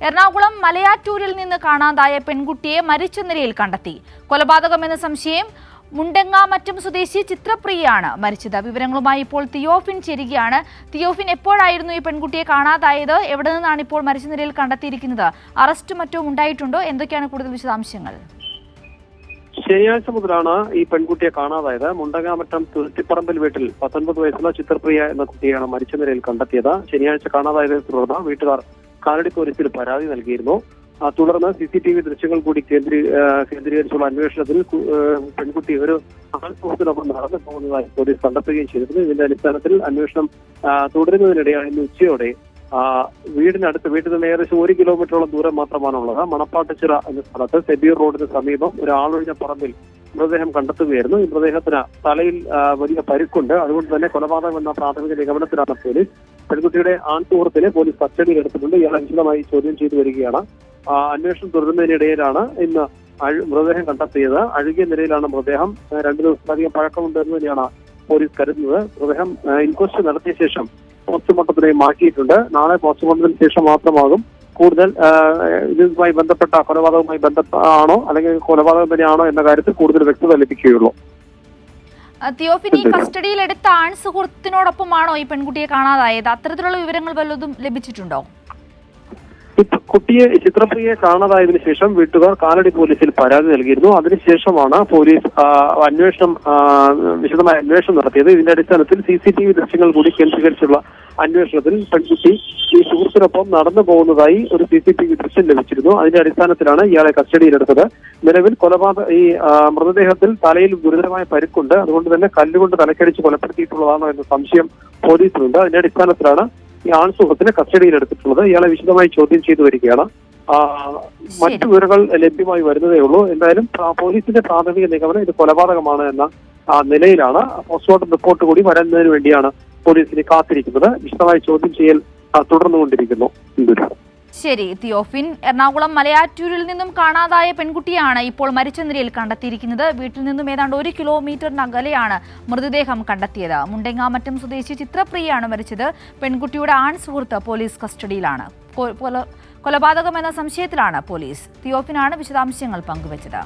എറണാകുളം മലയാറ്റൂരിൽ നിന്ന് കാണാതായ പെൺകുട്ടിയെ മരിച്ച നിലയിൽ കണ്ടെത്തി. കൊലപാതകമെന്ന സംശയം മുണ്ടങ്ങാമറ്റം സ്വദേശി ചിത്രപ്രിയയാണ് മരിച്ചത്. വിവരങ്ങളുമായി ഇപ്പോൾ തിയോഫിൻ ചേരുകയാണ്. തിയോഫിൻ, എപ്പോഴായിരുന്നു ഈ പെൺകുട്ടിയെ കാണാതായത്? എവിടെ നിന്നാണ് ഇപ്പോൾ മരിച്ച നിലയിൽ കണ്ടെത്തിയിരിക്കുന്നത്? അറസ്റ്റ് മറ്റോ ഉണ്ടായിട്ടുണ്ടോ? എന്തൊക്കെയാണ് കൂടുതൽ വിശദാംശങ്ങൾ? ശനിയാഴ്ച മുതലാണ് ഈ പെൺകുട്ടിയെ കാണാതായത്. മുണ്ടങ്ങാമറ്റം തുരുത്തിപ്പറമ്പിൽ വീട്ടിൽ 19 വയസ്സുള്ള ചിത്രപ്രിയ എന്ന കുട്ടിയാണ് മരിച്ച നിലയിൽ കണ്ടെത്തിയത്. ശനിയാഴ്ച കാണാതായതിനെ തുടർന്ന് വീട്ടുകാർ കാലടി പോലീസിൽ പരാതി നൽകിയിരുന്നു. തുടർന്ന് CCTV ദൃശ്യങ്ങൾ കൂടി കേന്ദ്രീകരിച്ചുള്ള അന്വേഷണത്തിൽ പെൺകുട്ടി ഒരു ആൾക്കൂട്ടത്തിനൊപ്പം നടന്നു പോകുന്നതായി പോലീസ് കണ്ടെത്തുകയും ചെയ്തിരുന്നു. ഇതിന്റെ അടിസ്ഥാനത്തിൽ അന്വേഷണം തുടരുന്നതിനിടെയാണ് ഇന്ന് ഉച്ചയോടെ വീട്ടിൽ നിന്ന് ഏകദേശം 1 കിലോമീറ്ററോളം ദൂരം മാത്രമാണുള്ളത്. മണപ്പാട്ടുചിറ എന്ന സ്ഥലത്ത് സെബീർ റോഡിന് സമീപം ഒരു ആളൊഴിഞ്ഞ പറമ്പിൽ മൃതദേഹം കണ്ടെത്തുകയായിരുന്നു. ഈ മൃതദേഹത്തിന് തലയിൽ വലിയ പരിക്കുണ്ട്. അതുകൊണ്ട് തന്നെ കൊലപാതകം എന്ന പ്രാഥമിക നിഗമനത്തിലാണ് പോലീസ്. പെൺകുട്ടിയുടെ ആൺസുഹൃത്തിനെ പോലീസ് കസ്റ്റഡിയിൽ എടുത്തിട്ടുണ്ട്. ഇയാളെ വിശദമായി ചോദ്യം ചെയ്തു വരികയാണ്. അന്വേഷണം തുടരുന്നതിനിടയിലാണ് ഇന്ന് മൃതദേഹം കണ്ടെത്തിയത്. അഴുകിയ നിലയിലാണ് മൃതദേഹം. 2 ദിവസത്തിലധികം പഴക്കമുണ്ടെന്ന് തന്നെയാണ് പോലീസ് കരുതുന്നത്. മൃതദേഹം ഇൻക്വസ്റ്റ് നടത്തിയ ശേഷം പോസ്റ്റ്മോർട്ടത്തിനായി മാറ്റിയിട്ടുണ്ട്. നാളെ പോസ്റ്റ്മോർട്ടത്തിന് ശേഷം മാത്രമാകും കൂടുതൽ ഇതുമായി ബന്ധപ്പെട്ട കൊലപാതകവുമായി ബന്ധപ്പെട്ടാണോ അല്ലെങ്കിൽ കൊലപാതകം തന്നെയാണോ എന്ന കാര്യത്തിൽ കൂടുതൽ വ്യക്തത ലഭിക്കുകയുള്ളൂ. തിയോഫിൻ, ഈ കസ്റ്റഡിയിലെടുത്ത ആൺസുഹൃത്തിനോടൊപ്പമാണോ ഈ പെൺകുട്ടിയെ കാണാതായത്? അത്തരത്തിലുള്ള വിവരങ്ങൾ വല്ലതും ലഭിച്ചിട്ടുണ്ടോ? ചിത്രപ്രിയയെ കാണാതായതിനു ശേഷം വീട്ടുകാർ കാലടി പോലീസിൽ പരാതി നൽകിയിരുന്നു. അതിനുശേഷമാണ് പോലീസ് വിശദമായ അന്വേഷണം നടത്തിയത്. ഇതിന്റെ അടിസ്ഥാനത്തിൽ CCTV ദൃശ്യങ്ങൾ കൂടി കേന്ദ്രീകരിച്ചുള്ള അന്വേഷണത്തിൽ പെൺകുട്ടി ഈ സുഹൃത്തിനൊപ്പം നടന്നു പോകുന്നതായി ഒരു CCTV ദൃശ്യം ലഭിച്ചിരുന്നു. അതിന്റെ അടിസ്ഥാനത്തിലാണ് ഇയാളെ കസ്റ്റഡിയിലെടുത്തത്. നിലവിൽ മൃതദേഹത്തിൽ തലയിൽ ഗുരുതരമായ പരിക്കുണ്ട്. അതുകൊണ്ട് തന്നെ കല്ലുകൊണ്ട് തലക്കടിച്ച് കൊലപ്പെടുത്തിയിട്ടുള്ളതാണോ എന്ന സംശയം പോലീസിനുണ്ട്. അതിന്റെ അടിസ്ഥാനത്തിലാണ് ഈ ആൺസുഹൃത്തിനെ കസ്റ്റഡിയിലെടുത്തിട്ടുള്ളത്. ഇയാളെ വിശദമായി ചോദ്യം ചെയ്തു വരികയാണ്. മറ്റു വിവരങ്ങൾ ലഭ്യമായി വരുന്നതേ ഉള്ളൂ. എന്തായാലും പോലീസിന്റെ പ്രാഥമിക നിഗമനം ഇത് കൊലപാതകമാണ് എന്ന നിലയിലാണ്. പോസ്റ്റ്മോർട്ടം റിപ്പോർട്ട് കൂടി വരുന്നതിന് വേണ്ടിയാണ് പോലീസിനെ കാത്തിരിക്കുന്നത്. വിശദമായി ചോദ്യം ചെയ്യൽ തുടർന്നുകൊണ്ടിരിക്കുന്നു. ശരി തിയോഫിൻ, എറണാകുളം മലയാറ്റൂരിൽ നിന്നും കാണാതായ പെൺകുട്ടിയാണ് ഇപ്പോൾ മരിച്ച നിലയിൽ കണ്ടെത്തിയിരിക്കുന്നത്. വീട്ടിൽ നിന്നും ഏതാണ്ട് 1 കിലോമീറ്ററിനകലെയാണ് മൃതദേഹം കണ്ടെത്തിയത്. മുണ്ടങ്ങാമറ്റം സ്വദേശി ചിത്രപ്രിയയാണ് മരിച്ചത്. പെൺകുട്ടിയുടെ ആൺസുഹൃത്ത് പോലീസ് കസ്റ്റഡിയിലാണ്. കൊലപാതകം എന്ന സംശയത്തിലാണ് പോലീസ്. തിയോഫിനാണ് വിശദാംശങ്ങൾ പങ്കുവച്ചത്.